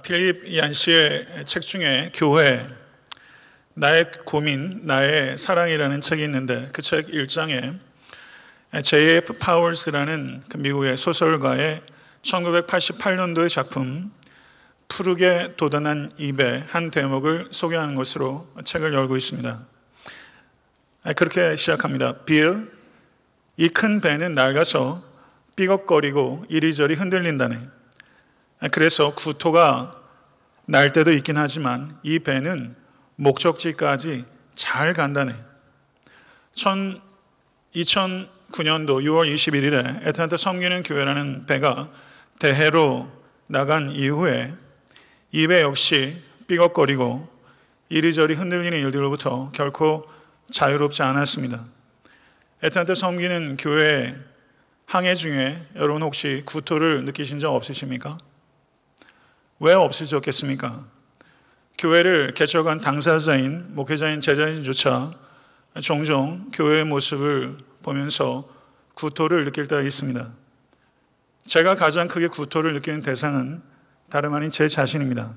필립 얀시의 책 중에 교회, 나의 고민, 나의 사랑이라는 책이 있는데 그 책 1장에 J.F. 파월스라는 그 미국의 소설가의 1988년도의 작품 푸르게 돋아난 입의 한 대목을 소개하는 것으로 책을 열고 있습니다. 그렇게 시작합니다. 빌, 이 큰 배는 낡아서 삐걱거리고 이리저리 흔들린다네. 그래서 구토가 날 때도 있긴 하지만 이 배는 목적지까지 잘 간다네. 2009년도 6월 21일에 애틀랜타 섬기는 교회라는 배가 대해로 나간 이후에 이 배 역시 삐걱거리고 이리저리 흔들리는 일들로부터 결코 자유롭지 않았습니다. 애틀랜타 섬기는 교회 항해 중에 여러분 혹시 구토를 느끼신 적 없으십니까? 왜 없으셨겠습니까? 교회를 개척한 당사자인 목회자인 제 자신조차 종종 교회의 모습을 보면서 구토를 느낄 때가 있습니다. 제가 가장 크게 구토를 느끼는 대상은 다름 아닌 제 자신입니다.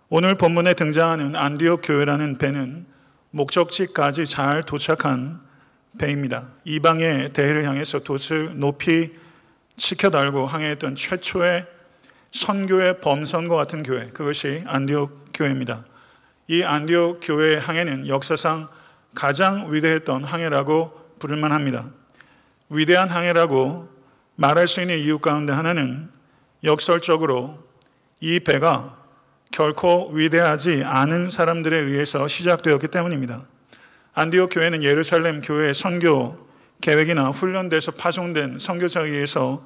오늘 본문에 등장하는 안디옥 교회라는 배는 목적지까지 잘 도착한 배입니다. 이방의 대해를 향해서 돛을 높이 치켜달고 항해했던 최초의 선교의 범선과 같은 교회, 그것이 안디옥 교회입니다. 이 안디옥 교회의 항해는 역사상 가장 위대했던 항해라고 부를만 합니다. 위대한 항해라고 말할 수 있는 이유 가운데 하나는 역설적으로 이 배가 결코 위대하지 않은 사람들에 의해서 시작되었기 때문입니다. 안디옥 교회는 예루살렘 교회의 선교 계획이나 훈련돼서 파송된 선교사에 의해서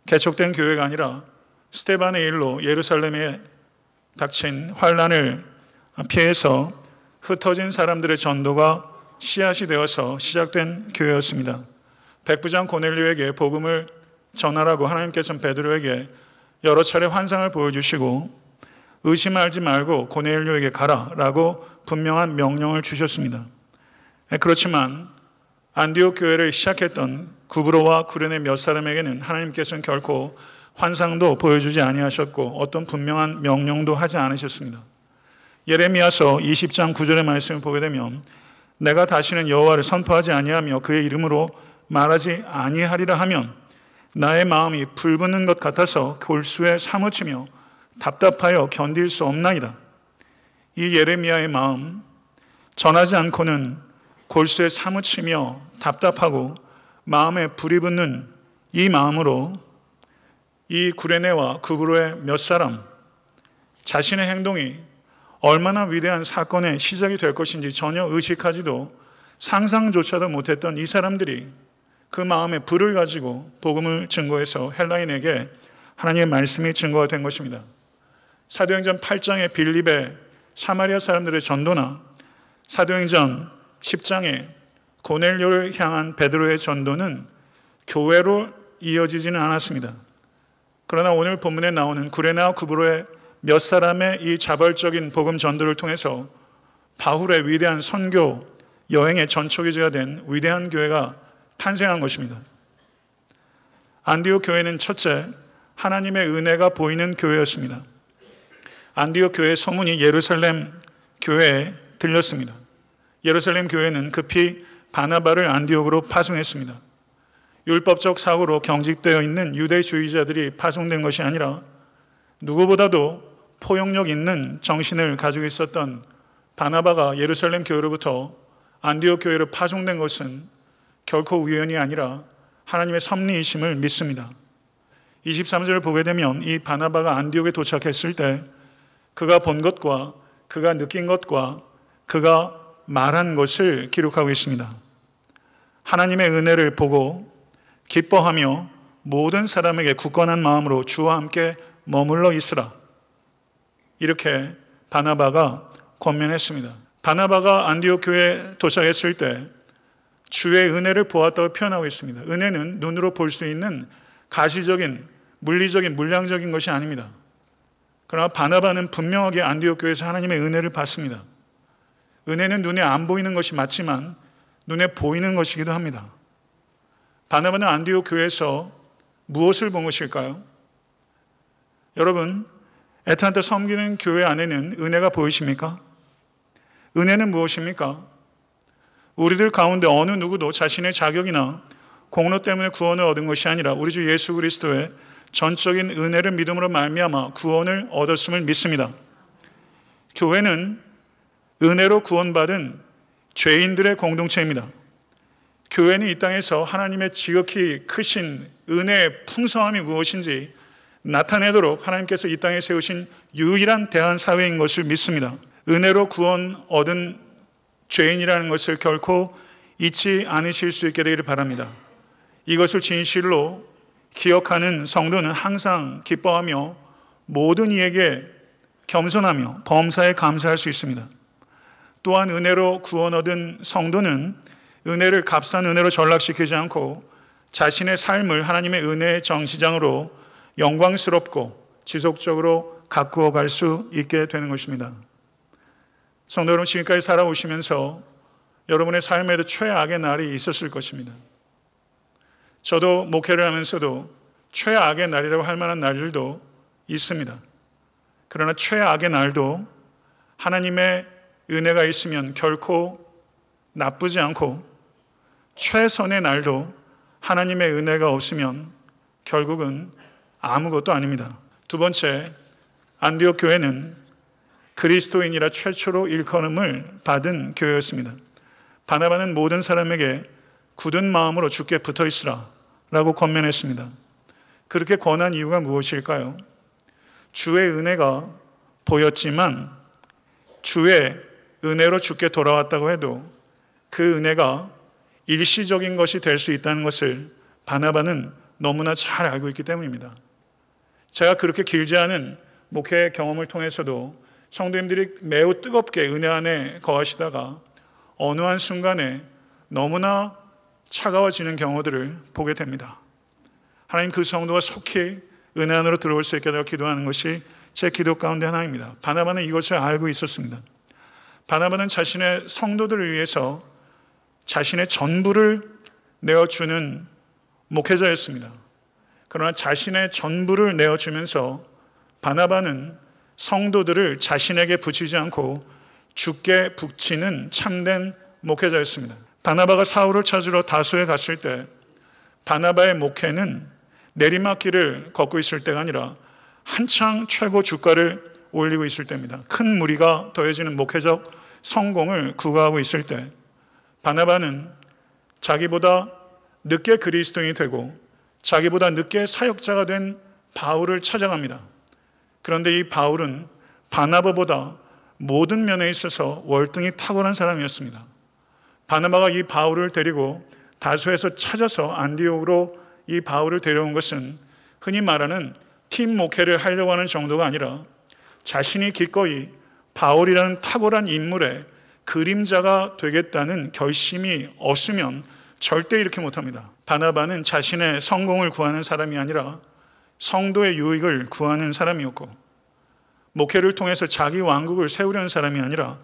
개척된 교회가 아니라 스데반의 일로 예루살렘에 닥친 환난을 피해서 흩어진 사람들의 전도가 씨앗이 되어서 시작된 교회였습니다. 백부장 고넬료에게 복음을 전하라고 하나님께서는 베드로에게 여러 차례 환상을 보여주시고 의심하지 말고 고넬료에게 가라라고 분명한 명령을 주셨습니다. 그렇지만 안디옥 교회를 시작했던 구브로와 구레네 몇 사람에게는 하나님께서는 결코 환상도 보여주지 아니하셨고 어떤 분명한 명령도 하지 않으셨습니다. 예레미야서 20장 9절의 말씀을 보게 되면 내가 다시는 여호와를 선포하지 아니하며 그의 이름으로 말하지 아니하리라 하면 나의 마음이 불붙는 것 같아서 골수에 사무치며 답답하여 견딜 수 없나이다. 이 예레미야의 마음, 전하지 않고는 골수에 사무치며 답답하고 마음에 불이 붙는 이 마음으로 이 구레네와 구브로의 몇 사람 자신의 행동이 얼마나 위대한 사건의 시작이 될 것인지 전혀 의식하지도 상상조차도 못했던 이 사람들이 그 마음에 불을 가지고 복음을 증거해서 헬라인에게 하나님의 말씀이 증거가 된 것입니다. 사도행전 8장의 빌립의 사마리아 사람들의 전도나 사도행전 10장의 고넬료를 향한 베드로의 전도는 교회로 이어지지는 않았습니다. 그러나 오늘 본문에 나오는 구레네와 구브로의 몇 사람의 이 자발적인 복음 전도를 통해서 바울의 위대한 선교 여행의 전초기지가 된 위대한 교회가 탄생한 것입니다. 안디옥 교회는 첫째, 하나님의 은혜가 보이는 교회였습니다. 안디옥 교회의 소문이 예루살렘 교회에 들렸습니다. 예루살렘 교회는 급히 바나바를 안디옥으로 파송했습니다. 율법적 사고로 경직되어 있는 유대주의자들이 파송된 것이 아니라 누구보다도 포용력 있는 정신을 가지고 있었던 바나바가 예루살렘 교회로부터 안디옥 교회로 파송된 것은 결코 우연이 아니라 하나님의 섭리이심을 믿습니다. 23절을 보게 되면 이 바나바가 안디옥에 도착했을 때 그가 본 것과 그가 느낀 것과 그가 말한 것을 기록하고 있습니다. 하나님의 은혜를 보고 기뻐하며 모든 사람에게 굳건한 마음으로 주와 함께 머물러 있으라. 이렇게 바나바가 권면했습니다. 바나바가 안디옥 교회에 도착했을 때 주의 은혜를 보았다고 표현하고 있습니다. 은혜는 눈으로 볼 수 있는 가시적인, 물리적인, 물량적인 것이 아닙니다. 그러나 바나바는 분명하게 안디옥 교회에서 하나님의 은혜를 받습니다. 은혜는 눈에 안 보이는 것이 맞지만 눈에 보이는 것이기도 합니다. 바나바는 안디옥 교회에서 무엇을 본 것일까요? 여러분, 애타한테 섬기는 교회 안에는 은혜가 보이십니까? 은혜는 무엇입니까? 우리들 가운데 어느 누구도 자신의 자격이나 공로 때문에 구원을 얻은 것이 아니라 우리 주 예수 그리스도의 전적인 은혜를 믿음으로 말미암아 구원을 얻었음을 믿습니다. 교회는 은혜로 구원받은 죄인들의 공동체입니다. 교회는 이 땅에서 하나님의 지극히 크신 은혜의 풍성함이 무엇인지 나타내도록 하나님께서 이 땅에 세우신 유일한 대한사회인 것을 믿습니다. 은혜로 구원 얻은 죄인이라는 것을 결코 잊지 않으실 수 있게 되기를 바랍니다. 이것을 진실로 기억하는 성도는 항상 기뻐하며 모든 이에게 겸손하며 범사에 감사할 수 있습니다. 또한 은혜로 구원 얻은 성도는 은혜를 값싼 은혜로 전락시키지 않고 자신의 삶을 하나님의 은혜의 정시장으로 영광스럽고 지속적으로 가꾸어 갈 수 있게 되는 것입니다. 성도 여러분, 지금까지 살아오시면서 여러분의 삶에도 최악의 날이 있었을 것입니다. 저도 목회를 하면서도 최악의 날이라고 할 만한 날들도 있습니다. 그러나 최악의 날도 하나님의 은혜가 있으면 결코 나쁘지 않고 최선의 날도 하나님의 은혜가 없으면 결국은 아무것도 아닙니다. 두 번째, 안디옥 교회는 그리스도인이라 최초로 일컬음을 받은 교회였습니다. 바나바는 모든 사람에게 굳은 마음으로 주께 붙어 있으라 라고 권면했습니다. 그렇게 권한 이유가 무엇일까요? 주의 은혜가 보였지만 주의 은혜로 주께 돌아왔다고 해도 그 은혜가 일시적인 것이 될 수 있다는 것을 바나바는 너무나 잘 알고 있기 때문입니다. 제가 그렇게 길지 않은 목회 경험을 통해서도 성도님들이 매우 뜨겁게 은혜 안에 거하시다가 어느 한 순간에 너무나 차가워지는 경우들을 보게 됩니다. 하나님, 그 성도가 속히 은혜 안으로 들어올 수 있게 되어 기도하는 것이 제 기도 가운데 하나입니다. 바나바는 이것을 알고 있었습니다. 바나바는 자신의 성도들을 위해서 자신의 전부를 내어주는 목회자였습니다. 그러나 자신의 전부를 내어주면서 바나바는 성도들을 자신에게 붙이지 않고 주께 붙이는 참된 목회자였습니다. 바나바가 사울을 찾으러 다소에 갔을 때 바나바의 목회는 내리막길을 걷고 있을 때가 아니라 한창 최고 주가를 올리고 있을 때입니다. 큰 무리가 더해지는 목회적 성공을 구가하고 있을 때 바나바는 자기보다 늦게 그리스도인이 되고 자기보다 늦게 사역자가 된 바울을 찾아갑니다. 그런데 이 바울은 바나바보다 모든 면에 있어서 월등히 탁월한 사람이었습니다. 바나바가 이 바울을 데리고 다소에서 찾아서 안디옥으로 이 바울을 데려온 것은 흔히 말하는 팀 목회를 하려고 하는 정도가 아니라 자신이 기꺼이 바울이라는 탁월한 인물의 그림자가 되겠다는 결심이 없으면 절대 이렇게 못합니다. 바나바는 자신의 성공을 구하는 사람이 아니라 성도의 유익을 구하는 사람이었고, 목회를 통해서 자기 왕국을 세우려는 사람이 아니라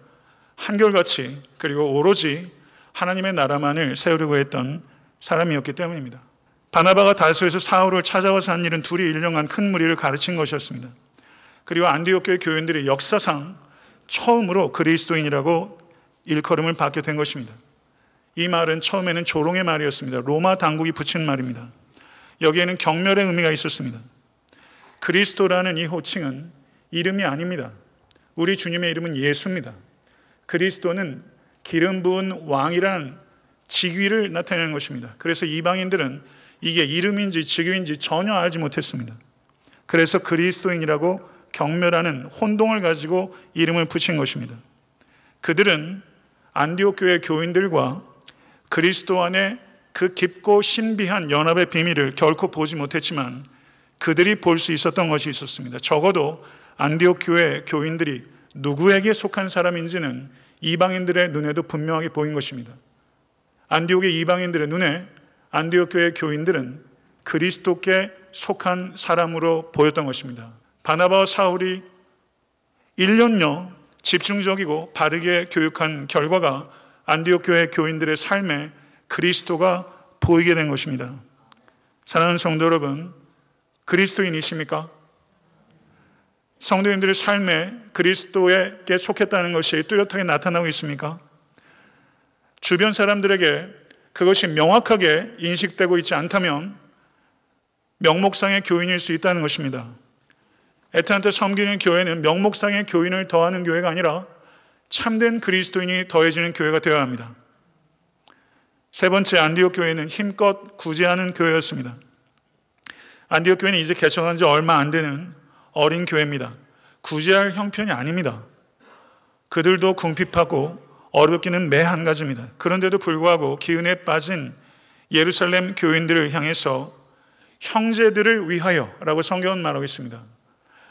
한결같이 그리고 오로지 하나님의 나라만을 세우려고 했던 사람이었기 때문입니다. 바나바가 다소에서 사울을 찾아와서 한 일은 둘이 1년간 큰 무리를 가르친 것이었습니다. 그리고 안디옥 교회 교인들이 역사상 처음으로 그리스도인이라고 일컬음을 받게 된 것입니다. 이 말은 처음에는 조롱의 말이었습니다. 로마 당국이 붙인 말입니다. 여기에는 경멸의 의미가 있었습니다. 그리스도라는 이 호칭은 이름이 아닙니다. 우리 주님의 이름은 예수입니다. 그리스도는 기름 부은 왕이라는 직위를 나타내는 것입니다. 그래서 이방인들은 이게 이름인지 직위인지 전혀 알지 못했습니다. 그래서 그리스도인이라고 경멸하는 혼동을 가지고 이름을 붙인 것입니다. 그들은 안디옥 교회 교인들과 그리스도 안에 그 깊고 신비한 연합의 비밀을 결코 보지 못했지만 그들이 볼 수 있었던 것이 있었습니다. 적어도 안디옥 교회 교인들이 누구에게 속한 사람인지는 이방인들의 눈에도 분명하게 보인 것입니다. 안디옥의 이방인들의 눈에 안디옥 교회 교인들은 그리스도께 속한 사람으로 보였던 것입니다. 바나바와 사울이 1년여 집중적이고 바르게 교육한 결과가 안디옥 교회 교인들의 삶에 그리스도가 보이게 된 것입니다. 사랑하는 성도 여러분, 그리스도인이십니까? 성도인들의 삶에 그리스도에게 속했다는 것이 뚜렷하게 나타나고 있습니까? 주변 사람들에게 그것이 명확하게 인식되고 있지 않다면 명목상의 교인일 수 있다는 것입니다. 애타한테 섬기는 교회는 명목상의 교인을 더하는 교회가 아니라 참된 그리스도인이 더해지는 교회가 되어야 합니다. 세 번째, 안디옥 교회는 힘껏 구제하는 교회였습니다. 안디옥 교회는 이제 개척한 지 얼마 안 되는 어린 교회입니다. 구제할 형편이 아닙니다. 그들도 궁핍하고 어렵기는 매 한 가지입니다. 그런데도 불구하고 기은에 빠진 예루살렘 교인들을 향해서 형제들을 위하여 라고 성경은 말하고 있습니다.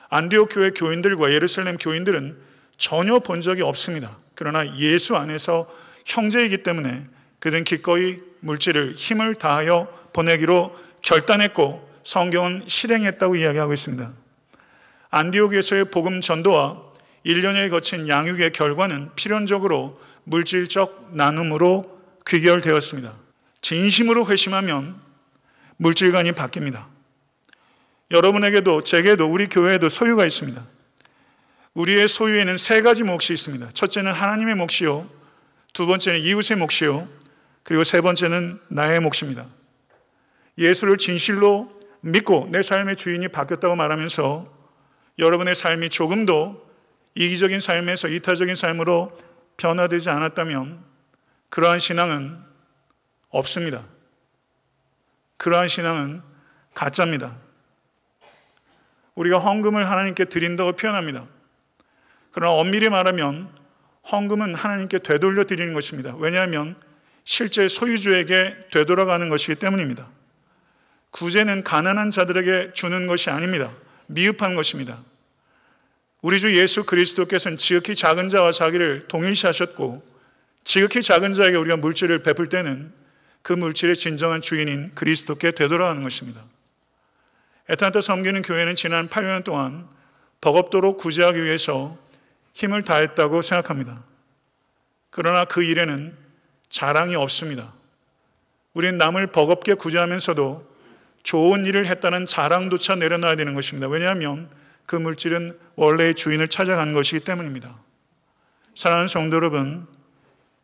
안디옥 교회 교인들과 예루살렘 교인들은 전혀 본 적이 없습니다. 그러나 예수 안에서 형제이기 때문에 그들은 기꺼이 물질을 힘을 다하여 보내기로 결단했고 성경은 실행했다고 이야기하고 있습니다. 안디옥에서의 복음 전도와 1년여에 거친 양육의 결과는 필연적으로 물질적 나눔으로 귀결되었습니다. 진심으로 회심하면 물질관이 바뀝니다. 여러분에게도 제게도 우리 교회에도 소유가 있습니다. 우리의 소유에는 세 가지 몫이 있습니다. 첫째는 하나님의 몫이요, 두 번째는 이웃의 몫이요, 그리고 세 번째는 나의 몫입니다. 예수를 진실로 믿고 내 삶의 주인이 바뀌었다고 말하면서 여러분의 삶이 조금도 이기적인 삶에서 이타적인 삶으로 변화되지 않았다면 그러한 신앙은 없습니다. 그러한 신앙은 가짜입니다. 우리가 헌금을 하나님께 드린다고 표현합니다. 그러나 엄밀히 말하면 헌금은 하나님께 되돌려 드리는 것입니다. 왜냐하면 실제 소유주에게 되돌아가는 것이기 때문입니다. 구제는 가난한 자들에게 주는 것이 아닙니다. 미흡한 것입니다. 우리 주 예수 그리스도께서는 지극히 작은 자와 자기를 동일시하셨고 지극히 작은 자에게 우리가 물질을 베풀 때는 그 물질의 진정한 주인인 그리스도께 되돌아가는 것입니다. 애타한테 섬기는 교회는 지난 8년 동안 버겁도록 구제하기 위해서 힘을 다했다고 생각합니다. 그러나 그 일에는 자랑이 없습니다. 우리는 남을 버겁게 구제하면서도 좋은 일을 했다는 자랑조차 내려놔야 되는 것입니다. 왜냐하면 그 물질은 원래의 주인을 찾아간 것이기 때문입니다. 사랑하는 성도 여러분,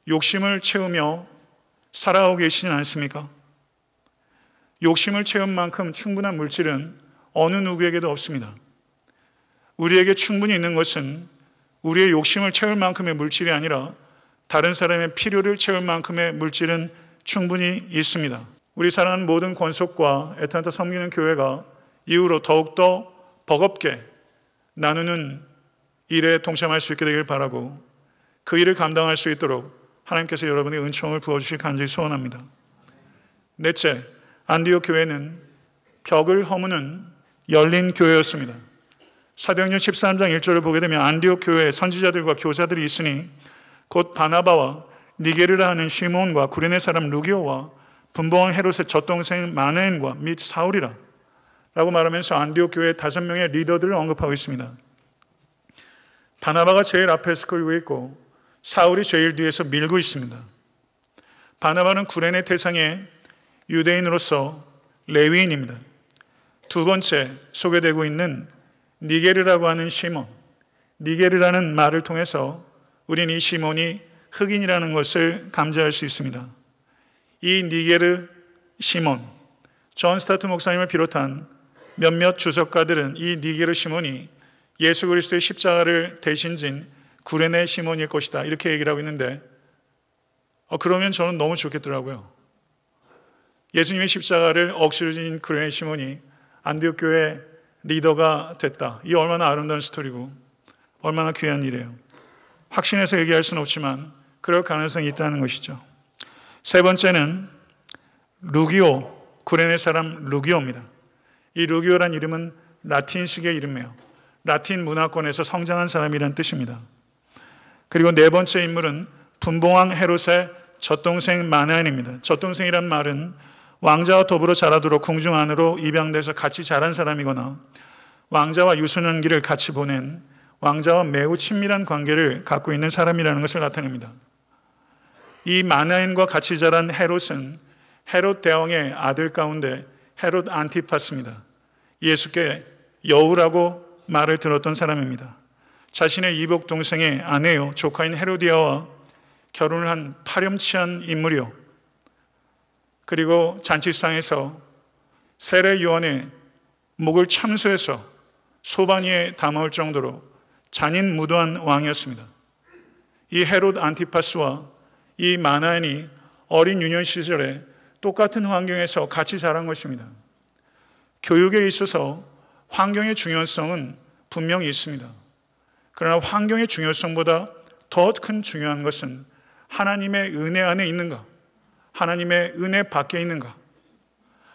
욕심을 채우며 살아오고 계시진 않습니까? 욕심을 채운 만큼 충분한 물질은 어느 누구에게도 없습니다. 우리에게 충분히 있는 것은 우리의 욕심을 채울 만큼의 물질이 아니라 다른 사람의 필요를 채울 만큼의 물질은 충분히 있습니다. 우리 사랑하는 모든 권속과 애타한테 섬기는 교회가 이후로 더욱더 버겁게 나누는 일에 동참할 수 있게 되길 바라고 그 일을 감당할 수 있도록 하나님께서 여러분의 은총을 부어주실 간절히 소원합니다. 넷째, 안디옥 교회는 벽을 허무는 열린 교회였습니다. 사도행전 13장 1절을 보게 되면 안디옥 교회에 선지자들과 교사들이 있으니 곧 바나바와 니게르라 하는 시몬과 구레네 사람 루기오와 분봉왕 헤롯의 젖동생 마네인과 및 사울이라 라고 말하면서 안디옥 교회의 5명의 리더들을 언급하고 있습니다. 바나바가 제일 앞에서 끌고 있고 사울이 제일 뒤에서 밀고 있습니다. 바나바는 구레네 태상의 유대인으로서 레위인입니다. 두 번째 소개되고 있는 니게르라고 하는 시몬, 니게르라는 말을 통해서 우리는 이 시몬이 흑인이라는 것을 감지할 수 있습니다. 이 니게르 시몬, 존 스타트 목사님을 비롯한 몇몇 주석가들은 이 니게르 시몬이 예수 그리스도의 십자가를 대신 진 구레네 시몬일 것이다 이렇게 얘기를 하고 있는데 그러면 저는 너무 좋겠더라고요. 예수님의 십자가를 억지로 진 구레네 시몬이 안디옥 교회 리더가 됐다. 이 얼마나 아름다운 스토리고 얼마나 귀한 일이에요. 확신해서 얘기할 수는 없지만 그럴 가능성이 있다는 것이죠. 세 번째는 루기오, 구레네 사람 루기오입니다. 이 루기오란 이름은 라틴식의 이름이에요. 라틴 문화권에서 성장한 사람이란 뜻입니다. 그리고 네 번째 인물은 분봉왕 헤롯의 젖동생 마나엔입니다. 젖동생이란 말은 왕자와 더불어 자라도록 궁중 안으로 입양돼서 같이 자란 사람이거나 왕자와 유소년기를 같이 보낸 왕자와 매우 친밀한 관계를 갖고 있는 사람이라는 것을 나타냅니다. 이 마나엔과 같이 자란 헤롯은 헤롯 대왕의 아들 가운데 헤롯 안티파스입니다. 예수께 여우라고 말을 들었던 사람입니다. 자신의 이복 동생의 아내요 조카인 헤로디아와 결혼을 한 파렴치한 인물이요. 그리고 잔치상에서 세례 요한의 목을 참수해서 소반위에 담아올 정도로 잔인무도한 왕이었습니다. 이 헤롯 안티파스와 이 마나엔이 어린 유년 시절에 똑같은 환경에서 같이 자란 것입니다. 교육에 있어서 환경의 중요성은 분명히 있습니다. 그러나 환경의 중요성보다 더 큰 중요한 것은 하나님의 은혜 안에 있는가, 하나님의 은혜 밖에 있는가.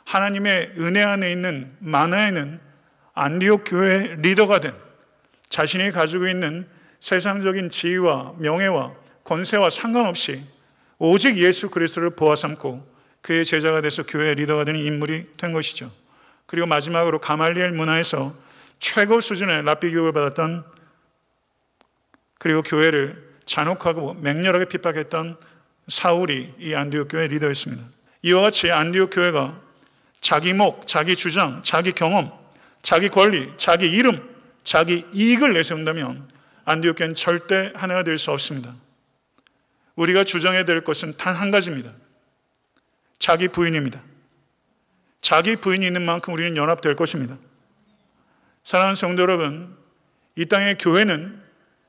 하나님의 은혜 안에 있는 마나에는 안디옥 교회의 리더가 된, 자신이 가지고 있는 세상적인 지위와 명예와 권세와 상관없이 오직 예수 그리스도를 보아 삼고 그의 제자가 돼서 교회의 리더가 되는 인물이 된 것이죠. 그리고 마지막으로 가말리엘 문화에서 최고 수준의 랍비 교육을 받았던, 그리고 교회를 잔혹하고 맹렬하게 핍박했던 사울이 이 안디옥 교회의 리더였습니다. 이와 같이 안디옥 교회가 자기 목, 자기 주장, 자기 경험, 자기 권리, 자기 이름, 자기 이익을 내세운다면 안디옥 교회는 절대 하나가 될 수 없습니다. 우리가 주장해야 될 것은 단 한 가지입니다. 자기 부인입니다. 자기 부인이 있는 만큼 우리는 연합될 것입니다. 사랑하는 성도 여러분, 이 땅의 교회는,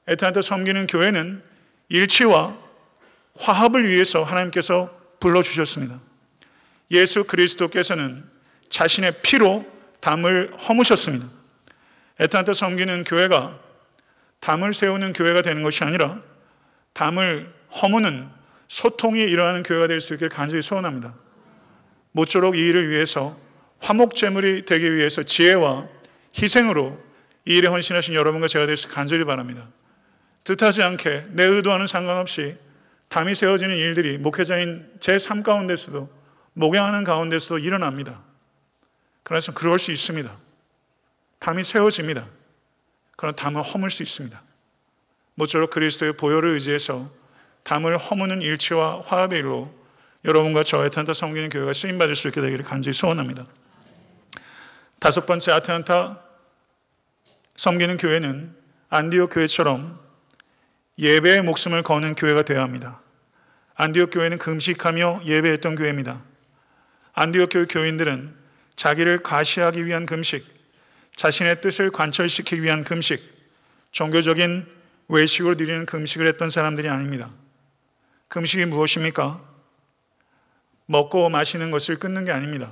애타한테 섬기는 교회는 일치와 화합을 위해서 하나님께서 불러주셨습니다. 예수 그리스도께서는 자신의 피로 담을 허무셨습니다. 애타한테 섬기는 교회가 담을 세우는 교회가 되는 것이 아니라 담을 허무는 소통이 일어나는 교회가 될 수 있기를 간절히 소원합니다. 모쪼록 이 일을 위해서 화목제물이 되기 위해서 지혜와 희생으로 이 일에 헌신하신 여러분과 제가 될 수 간절히 바랍니다. 뜻하지 않게 내 의도와는 상관없이 담이 세워지는 일들이 목회자인 제 삶 가운데서도, 목양하는 가운데서도 일어납니다. 그래서 그럴 수 있습니다. 담이 세워집니다. 그러나 담을 허물 수 있습니다. 모쪼록 그리스도의 보혈을 의지해서 담을 허무는 일치와 화합의 일로 여러분과 저 아틀란타 섬기는 교회가 쓰임받을 수 있게 되기를 간절히 소원합니다. 다섯 번째, 아틀란타 섬기는 교회는 안디옥 교회처럼 예배의 목숨을 거는 교회가 되어야 합니다. 안디옥 교회는 금식하며 예배했던 교회입니다. 안디옥 교회 교인들은 자기를 과시하기 위한 금식, 자신의 뜻을 관철시키기 위한 금식, 종교적인 외식으로 드리는 금식을 했던 사람들이 아닙니다. 금식이 무엇입니까? 먹고 마시는 것을 끊는 게 아닙니다.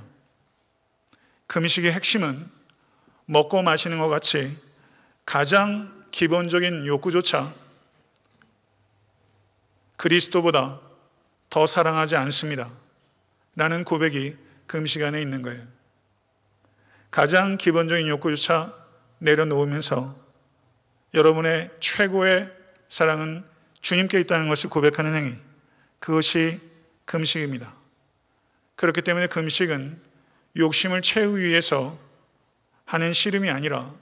금식의 핵심은 먹고 마시는 것 같이 가장 기본적인 욕구조차 그리스도보다 더 사랑하지 않습니다 라는 고백이 금식 안에 있는 거예요. 가장 기본적인 욕구조차 내려놓으면서 여러분의 최고의 사랑은 주님께 있다는 것을 고백하는 행위, 그것이 금식입니다. 그렇기 때문에 금식은 욕심을 채우기 위해서 하는 씨름이 아니라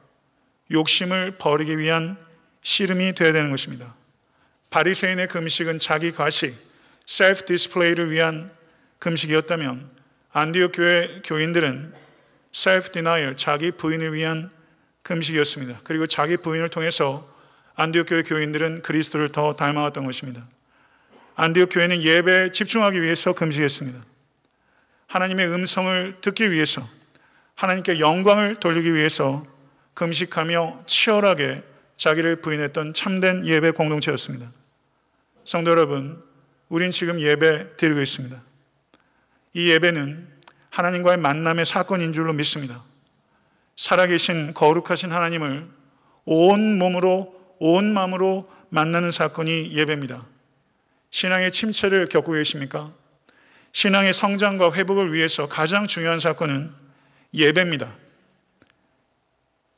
욕심을 버리기 위한 씨름이 되어야 되는 것입니다. 바리새인의 금식은 자기 과식, 셀프 디스플레이를 위한 금식이었다면 안디옥 교회 교인들은 셀프 디나이얼, 자기 부인을 위한 금식이었습니다. 그리고 자기 부인을 통해서 안디옥 교회 교인들은 그리스도를 더 닮아왔던 것입니다. 안디옥 교회는 예배에 집중하기 위해서 금식했습니다. 하나님의 음성을 듣기 위해서, 하나님께 영광을 돌리기 위해서 금식하며 치열하게 자기를 부인했던 참된 예배 공동체였습니다. 성도 여러분, 우린 지금 예배 드리고 있습니다. 이 예배는 하나님과의 만남의 사건인 줄로 믿습니다. 살아계신 거룩하신 하나님을 온 몸으로 온 마음으로 만나는 사건이 예배입니다. 신앙의 침체를 겪고 계십니까? 신앙의 성장과 회복을 위해서 가장 중요한 사건은 예배입니다.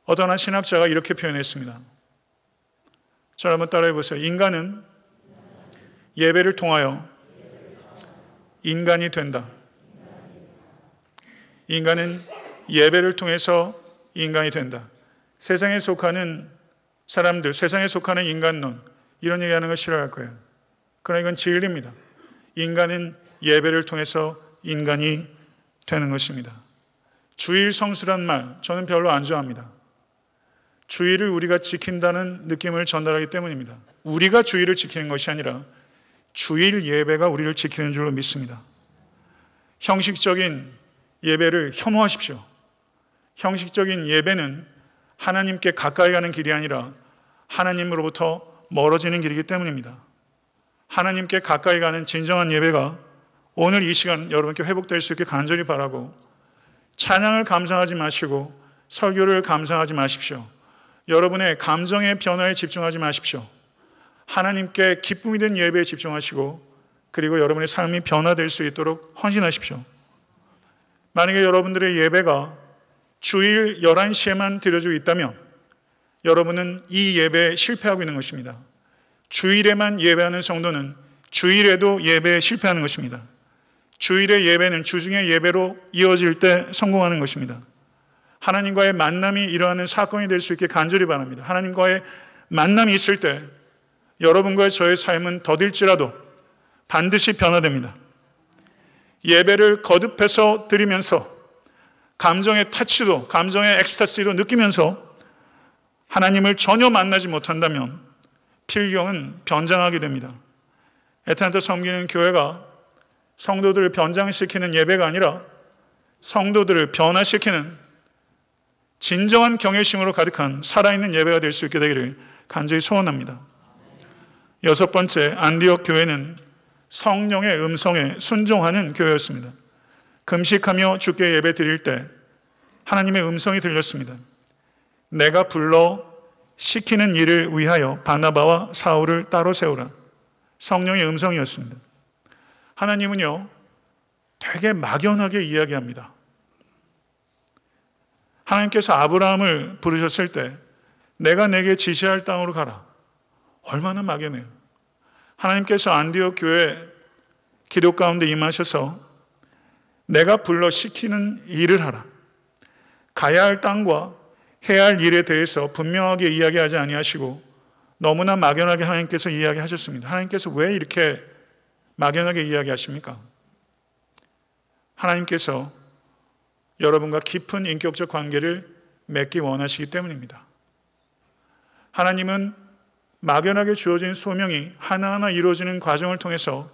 어떤 한 신학자가 이렇게 표현했습니다. 저를 한번 따라해 보세요. 인간은 예배를 통하여 인간이 된다. 인간은 예배를 통해서 인간이 된다. 세상에 속하는 사람들, 세상에 속하는 인간론, 이런 얘기하는 걸 싫어할 거예요. 그러나 이건 진리입니다. 인간은 예배를 통해서 인간이 되는 것입니다. 주일 성수란 말 저는 별로 안 좋아합니다. 주일을 우리가 지킨다는 느낌을 전달하기 때문입니다. 우리가 주일을 지키는 것이 아니라 주일 예배가 우리를 지키는 줄로 믿습니다. 형식적인 예배를 혐오하십시오. 형식적인 예배는 하나님께 가까이 가는 길이 아니라 하나님으로부터 멀어지는 길이기 때문입니다. 하나님께 가까이 가는 진정한 예배가 오늘 이 시간 여러분께 회복될 수 있게 간절히 바라고, 찬양을 감상하지 마시고 설교를 감상하지 마십시오. 여러분의 감정의 변화에 집중하지 마십시오. 하나님께 기쁨이 된 예배에 집중하시고, 그리고 여러분의 삶이 변화될 수 있도록 헌신하십시오. 만약에 여러분들의 예배가 주일 11시에만 드려지고 있다면 여러분은 이 예배에 실패하고 있는 것입니다. 주일에만 예배하는 성도는 주일에도 예배에 실패하는 것입니다. 주일의 예배는 주중의 예배로 이어질 때 성공하는 것입니다. 하나님과의 만남이 일어나는 사건이 될 수 있게 간절히 바랍니다. 하나님과의 만남이 있을 때 여러분과 저의 삶은 더딜지라도 반드시 변화됩니다. 예배를 거듭해서 드리면서 감정의 타치도, 감정의 엑스타시도 느끼면서 하나님을 전혀 만나지 못한다면 필경은 변장하게 됩니다. 애타한테 섬기는 교회가 성도들을 변장시키는 예배가 아니라 성도들을 변화시키는 진정한 경외심으로 가득한 살아있는 예배가 될 수 있게 되기를 간절히 소원합니다. 여섯 번째, 안디옥 교회는 성령의 음성에 순종하는 교회였습니다. 금식하며 주께 예배 드릴 때 하나님의 음성이 들렸습니다. 내가 불러 시키는 일을 위하여 바나바와 사울을 따로 세우라. 성령의 음성이었습니다. 하나님은요, 되게 막연하게 이야기합니다. 하나님께서 아브라함을 부르셨을 때 내가 내게 지시할 땅으로 가라. 얼마나 막연해요. 하나님께서 안디옥 교회 기도 가운데 임하셔서 내가 불러 시키는 일을 하라. 가야 할 땅과 해야 할 일에 대해서 분명하게 이야기하지 아니하시고 너무나 막연하게 하나님께서 이야기하셨습니다. 하나님께서 왜 이렇게 막연하게 이야기하십니까? 하나님께서 여러분과 깊은 인격적 관계를 맺기 원하시기 때문입니다. 하나님은 막연하게 주어진 소명이 하나하나 이루어지는 과정을 통해서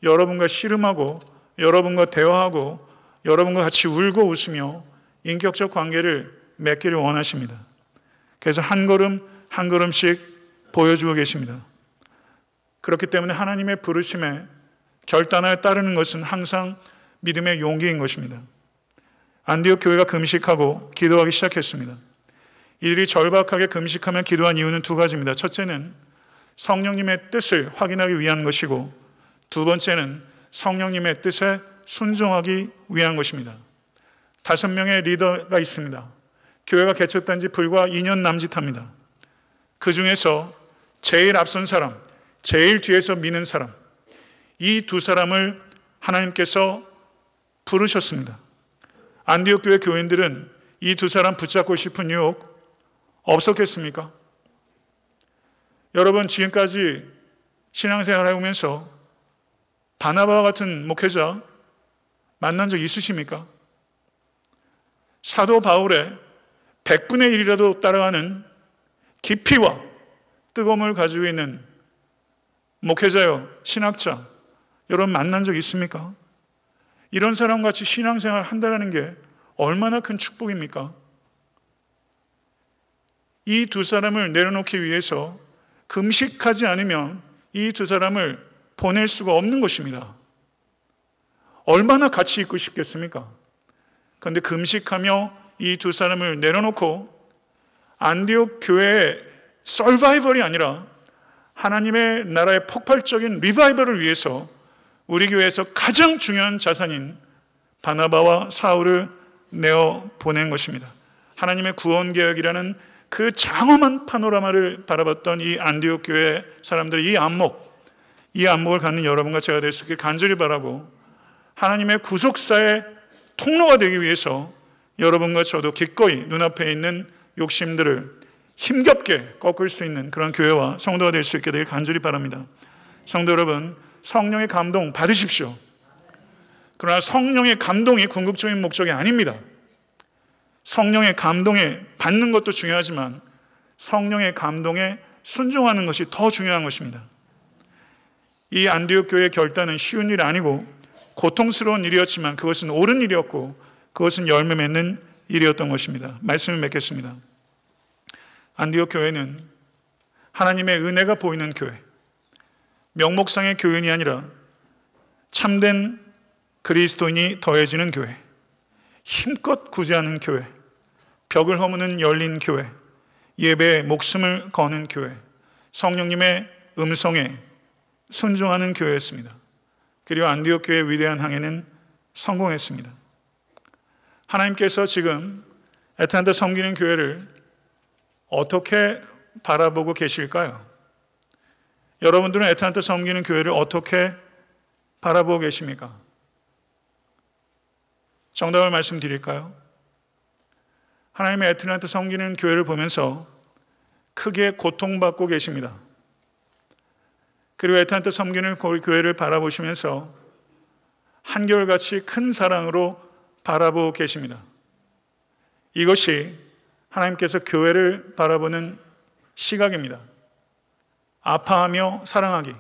여러분과 씨름하고 여러분과 대화하고 여러분과 같이 울고 웃으며 인격적 관계를 맺기를 원하십니다. 그래서 한 걸음 한 걸음씩 보여주고 계십니다. 그렇기 때문에 하나님의 부르심에 결단하여 따르는 것은 항상 믿음의 용기인 것입니다. 안디옥 교회가 금식하고 기도하기 시작했습니다. 이들이 절박하게 금식하며 기도한 이유는 두 가지입니다. 첫째는 성령님의 뜻을 확인하기 위한 것이고, 두 번째는 성령님의 뜻에 순종하기 위한 것입니다. 5명의 리더가 있습니다. 교회가 개척된 지 불과 2년 남짓합니다. 그 중에서 제일 앞선 사람, 제일 뒤에서 미는 사람, 이 두 사람을 하나님께서 부르셨습니다. 안디옥 교회 교인들은 이 두 사람 붙잡고 싶은 유혹 없었겠습니까? 여러분, 지금까지 신앙생활 해오면서 바나바와 같은 목회자 만난 적 있으십니까? 사도 바울의 100분의 1이라도 따라가는 깊이와 뜨거움을 가지고 있는 목회자요, 신학자, 여러분 만난 적 있습니까? 이런 사람같이 신앙생활 한다는 게 얼마나 큰 축복입니까? 이 두 사람을 내려놓기 위해서 금식하지 않으면 이 두 사람을 보낼 수가 없는 것입니다. 얼마나 같이 있고 싶겠습니까? 그런데 금식하며 이 두 사람을 내려놓고 안디옥 교회의 서바이벌이 아니라 하나님의 나라의 폭발적인 리바이벌을 위해서 우리 교회에서 가장 중요한 자산인 바나바와 사울을 내어 보낸 것입니다. 하나님의 구원개혁이라는 그 장엄한 파노라마를 바라봤던 이 안디옥 교회 사람들의 이 안목을 갖는 여러분과 제가 될 수 있게 간절히 바라고, 하나님의 구속사의 통로가 되기 위해서 여러분과 저도 기꺼이 눈앞에 있는 욕심들을 힘겹게 꺾을 수 있는 그런 교회와 성도가 될 수 있게 되길 간절히 바랍니다. 성도 여러분, 성령의 감동 받으십시오. 그러나 성령의 감동이 궁극적인 목적이 아닙니다. 성령의 감동에 받는 것도 중요하지만 성령의 감동에 순종하는 것이 더 중요한 것입니다. 이 안디옥 교회의 결단은 쉬운 일이 아니고 고통스러운 일이었지만 그것은 옳은 일이었고 그것은 열매 맺는 일이었던 것입니다. 말씀을 맺겠습니다. 안디옥 교회는 하나님의 은혜가 보이는 교회, 명목상의 교인이 아니라 참된 그리스도인이 더해지는 교회, 힘껏 구제하는 교회, 벽을 허무는 열린 교회, 예배에 목숨을 거는 교회, 성령님의 음성에 순종하는 교회였습니다. 그리고 안디옥 교회의 위대한 항해는 성공했습니다. 하나님께서 지금 애틀랜타 섬기는 교회를 어떻게 바라보고 계실까요? 여러분들은 애틀랜타 섬기는 교회를 어떻게 바라보고 계십니까? 정답을 말씀드릴까요? 하나님의 애틀랜타 섬기는 교회를 보면서 크게 고통받고 계십니다. 그리고 애틀랜타 섬기는 교회를 바라보시면서 한결같이 큰 사랑으로 바라보고 계십니다. 이것이 하나님께서 교회를 바라보는 시각입니다. 아파하며 사랑하기.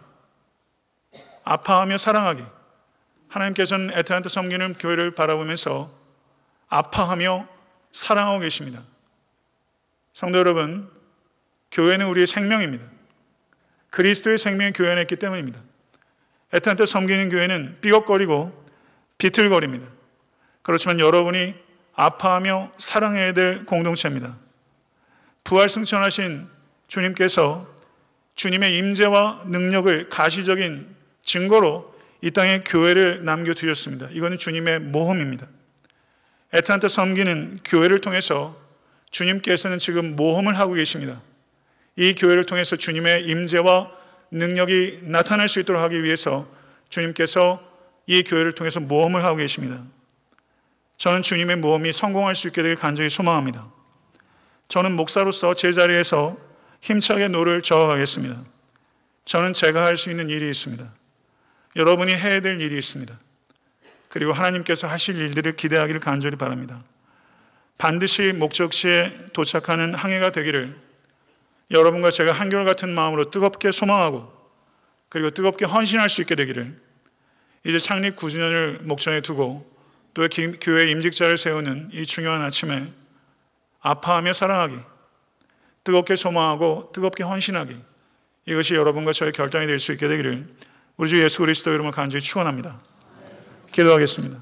아파하며 사랑하기. 하나님께서는 애틀랜타 섬기는 교회를 바라보면서 아파하며 사랑하고 계십니다. 성도 여러분, 교회는 우리의 생명입니다. 그리스도의 생명이 교회 안에 있기 때문입니다. 애틀랜타 섬기는 교회는 삐걱거리고 비틀거립니다. 그렇지만 여러분이 아파하며 사랑해야 될 공동체입니다. 부활승천하신 주님께서 주님의 임재와 능력을 가시적인 증거로 이 땅에 교회를 남겨두셨습니다. 이거는 주님의 모험입니다. 애틀랜타 섬기는 교회를 통해서 주님께서는 지금 모험을 하고 계십니다. 이 교회를 통해서 주님의 임재와 능력이 나타날 수 있도록 하기 위해서 주님께서 이 교회를 통해서 모험을 하고 계십니다. 저는 주님의 모험이 성공할 수 있게 되길 간절히 소망합니다. 저는 목사로서 제 자리에서 힘차게 노를 저어가겠습니다. 저는 제가 할 수 있는 일이 있습니다. 여러분이 해야 될 일이 있습니다. 그리고 하나님께서 하실 일들을 기대하기를 간절히 바랍니다. 반드시 목적지에 도착하는 항해가 되기를 여러분과 제가 한결같은 마음으로 뜨겁게 소망하고 그리고 뜨겁게 헌신할 수 있게 되기를 이제 창립 9주년을 목전에 두고 또 교회 임직자를 세우는 이 중요한 아침에 아파하며 사랑하기, 뜨겁게 소망하고 뜨겁게 헌신하기, 이것이 여러분과 저의 결단이 될 수 있게 되기를 우리 주 예수 그리스도 이름으로 간절히 축원합니다. 기도하겠습니다.